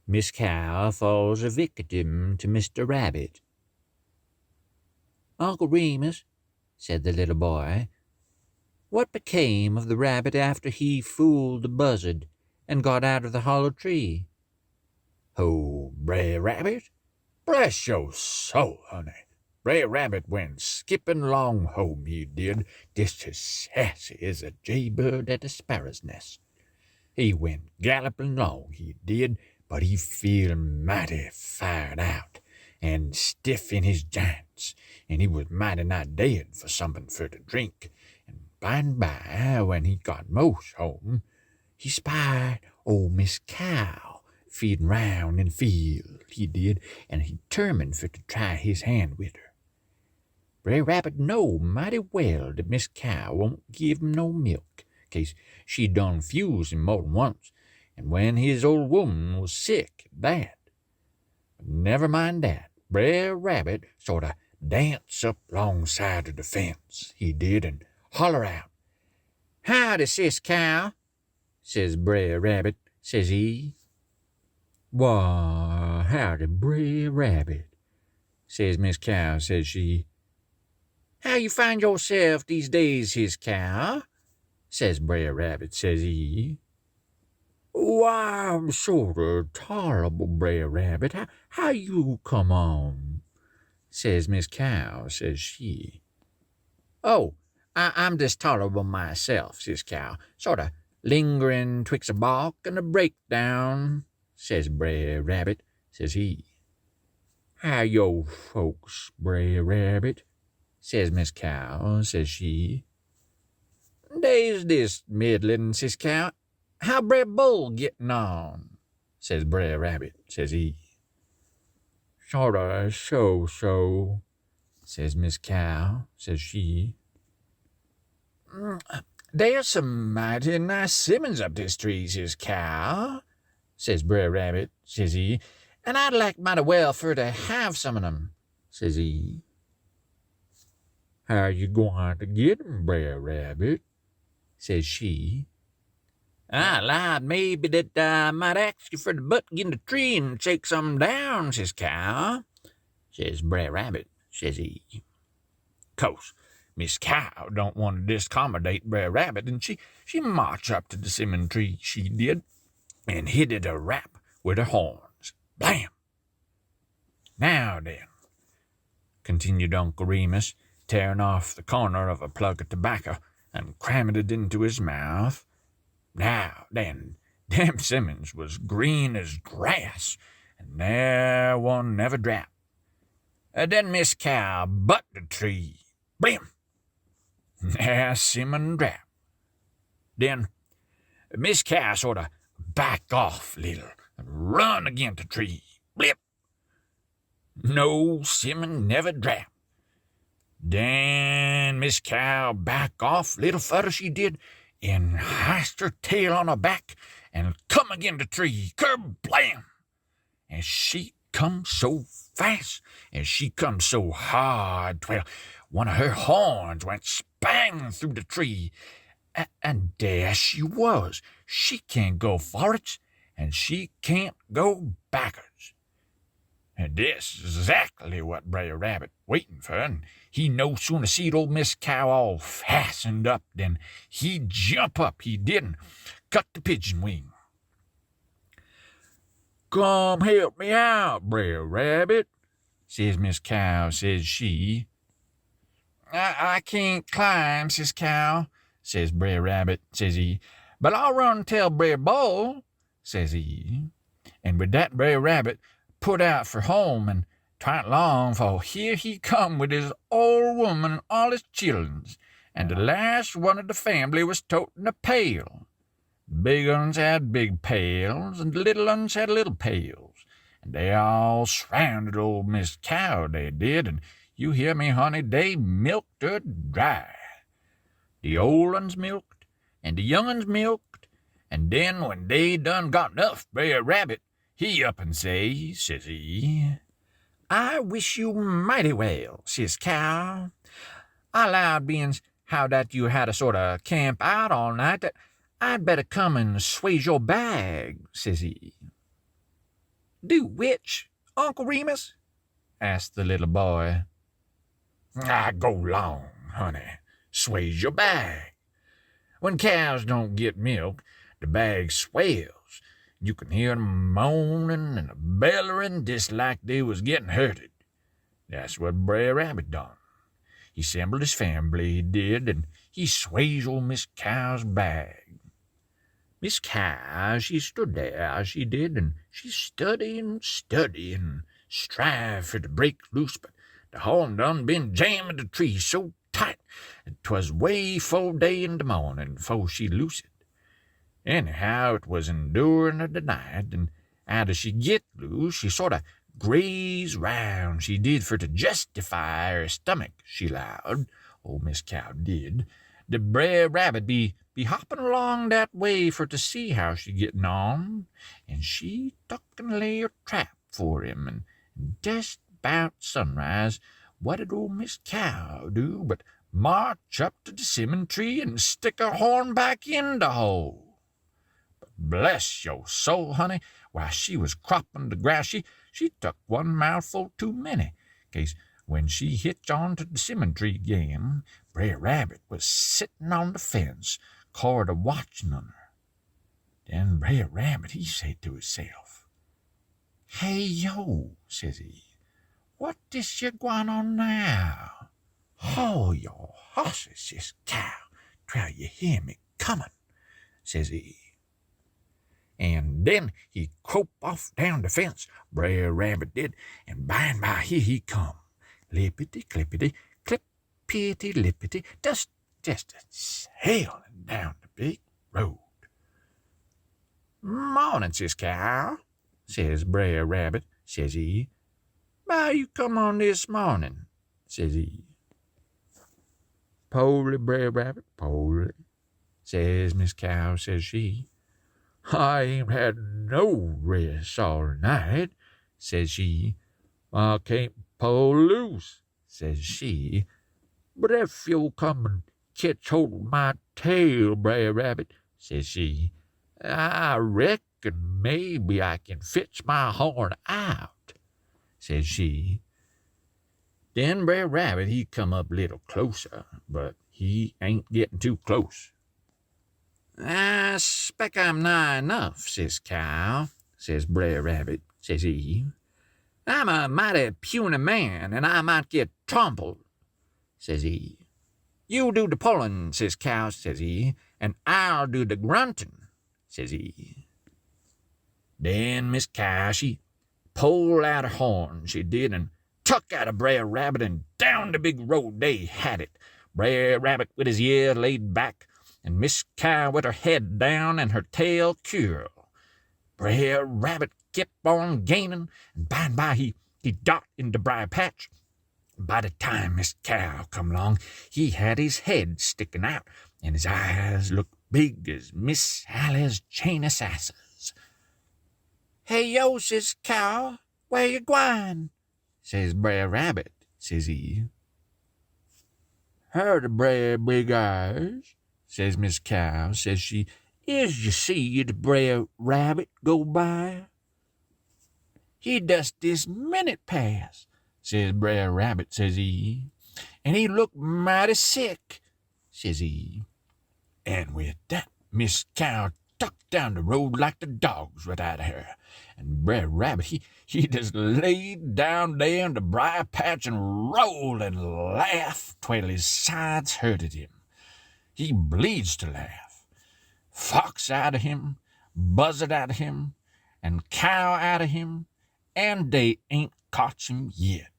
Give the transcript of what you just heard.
Miss Cow falls a victim to Mr. Rabbit. "Uncle Remus," said the little boy, "what became of the rabbit after he fooled the buzzard and got out of the hollow tree?" "Oh, Brer Rabbit? Bless yo' soul, honey. Brer Rabbit went skipping along home, he did, just as sassy as a jaybird at a sparrow's nest. He went galloping along, he did, but he feel mighty fired out and stiff in his joints, and he was mighty nigh dead for something for to drink. And by and by, when he got most home, he spied old Miss Cow feeding round in the field, he did, and he determined for to try his hand with her. Brer Rabbit know mighty well that Miss Cow won't give him no milk, 'case she done fused him more than once, and when his old woman was sick at that. But never mind that. Brer Rabbit sort of dance up alongside of the fence, he did, and holler out, "Howdy, Sis Cow," says Brer Rabbit, says he. "Why, howdy, Brer Rabbit," says Miss Cow, says she. "How you find yourself these days, Sis Cow?" says Brer Rabbit, says he. "Why, I'm sort of tolerable, Brer Rabbit. How you come on?" says Miss Cow, says she. "Oh, I'm just tolerable myself," says Cow, sort of lingering twixt a balk and a breakdown, says Brer Rabbit, says he. "How yo' folks, Brer Rabbit?" says Miss Cow, says she. "Dey's this middlin', Sis Cow. How Brer Bull gettin' on?" says Brer Rabbit, says he. "Sorta so, says Miss Cow, says she. "There's some mighty nice simmons up this tree, Sis Cow," says Brer Rabbit, says he, "and I'd like mighty well for to have some of 'em," says he. "How you going to get 'em, Brer Rabbit?" says she. "I lied maybe that I might ask you for to butt in the tree and shake some down, Sis Cow," says Brer Rabbit, says he. "Course, Miss Cow don't want to discommodate Brer Rabbit, and she march up to the simmon tree, she did, and hit it a rap with her horns. Blam! Now then," continued Uncle Remus, tearing off the corner of a plug of tobacco and cramming it into his mouth. "Now then, them simmons was green as grass, and there one never drap. Then Miss Cow butt the tree. Blim! There simmon drap. Then Miss Cow sort of back off little and run against the tree. Blip! No simmon never drap. Then Miss Cow back off little further, she did, and hiced her tail on her back and come again the tree. Kerblam! And she come so fast, and she come so hard, well, one of her horns went spang through the tree, and there she was. She can't go forwards, and she can't go backwards. And this is exactly what Brer Rabbit waiting for, and he no sooner seed old Miss Cow all fastened up than he jump up, he didn't, cut the pigeon wing. "Come help me out, Brer Rabbit," says Miss Cow, says she. I can't climb, Sis Cow," says Brer Rabbit, says he, "but I'll run and tell Brer Bull," says he. And with that Brer Rabbit put out for home, and 'twa'n't long, for here he come with his old woman and all his childrens, and the last one of the family was toting a pail. The big uns had big pails, and the little uns had little pails, and they all surrounded old Miss Cow, they did, and you hear me, honey, they milked her dry. The old uns milked, and the young uns milked, and then when they done got enough, Brer Rabbit, he up and says he, "I wish you mighty well, Sis Cow. I 'lowed beins how that you had a sort of camp out all night that I'd better come and swage your bag," says he. "Do which, Uncle Remus?" asked the little boy. "I go long, honey. Sways your bag. When cows don't get milk, the bag swells. You can hear 'em moaning and bellering just like they was getting hurted. That's what Brer Rabbit done. He assembled his family, he did, and he sways old Miss Cow's bag. Miss Cow, she stood there, she did, and she study and strive for to break loose, but the horn done been jamming the tree so tight that 'twas way 'fore day in the morning 'fore she loosed. Anyhow, it was enduring of the night, and arter she git loose, she sort of graze round, she did, for to justify her stomach, she lowed, old Miss Cow did, that Brer Rabbit be hopping along that way for to see how she getting on, and she tuck and lay her trap for him, and just 'bout sunrise, what did old Miss Cow do but march up to the 'simmon tree and stick her horn back in the hole. Bless your soul, honey, while she was cropping the grass, she took one mouthful too many, 'case when she hitched on to the 'simmon tree again, Brer Rabbit was sitting on the fence, cort a watching on her. Then Brer Rabbit, he said to himself, "Hey, yo," says he, "what dis you gwine on now? Hold your hosses, sis cow, till you hear me comin'," says he. And then he crope off down the fence, Brer Rabbit did, and by and by here he come, lippity clippity, clippity lippity, just a-sailing down the big road. "Mornin', sis cow," says Brer Rabbit, says he. "Why you come on this mornin'?" says he. "Po'ly, Brer Rabbit, po'ly," says Miss Cow, says she. "I ain't had no rest all night," says she. "I can't pull loose," says she. "But if you'll come and ketch hold of my tail, Brer Rabbit," says she, "I reckon maybe I can fetch my horn out," says she. Then Brer Rabbit, he come up a little closer, but he ain't getting too close. "I speck I'm nigh enough, sis cow," says Brer Rabbit, says he. "I'm a mighty puny man, and I might get trampled," says he. "You do the pullin', sis cow," says he, "and I'll do the gruntin'," says he. Then Miss Cow, she pulled out her horn, she did, and tuck out of Brer Rabbit, and down the big road they had it, Brer Rabbit with his ear laid back, and Miss Cow with her head down and her tail curl. Brer Rabbit kept on gaining, and by and by he dot in the briar patch. By the time Miss Cow come along, he had his head sticking out, and his eyes looked big as Miss Sally's chain of sasses. "Hey, yo, sis Cow, where you gwine?" says Brer Rabbit, says he. "Howdy, Brer Big Eyes," says Miss Cow, says she. "Is you see the Brer Rabbit go by?" "He just this minute pass," says Brer Rabbit, says he, "and he look mighty sick," says he. And with that, Miss Cow tucked down the road like the dogs right out of her, and Brer Rabbit, he just laid down there in the briar patch and rolled and laughed till his sides hurted him. He bleeds to laugh. Fox out of him, buzzard out of him, and cow out of him, and they ain't caught him yet.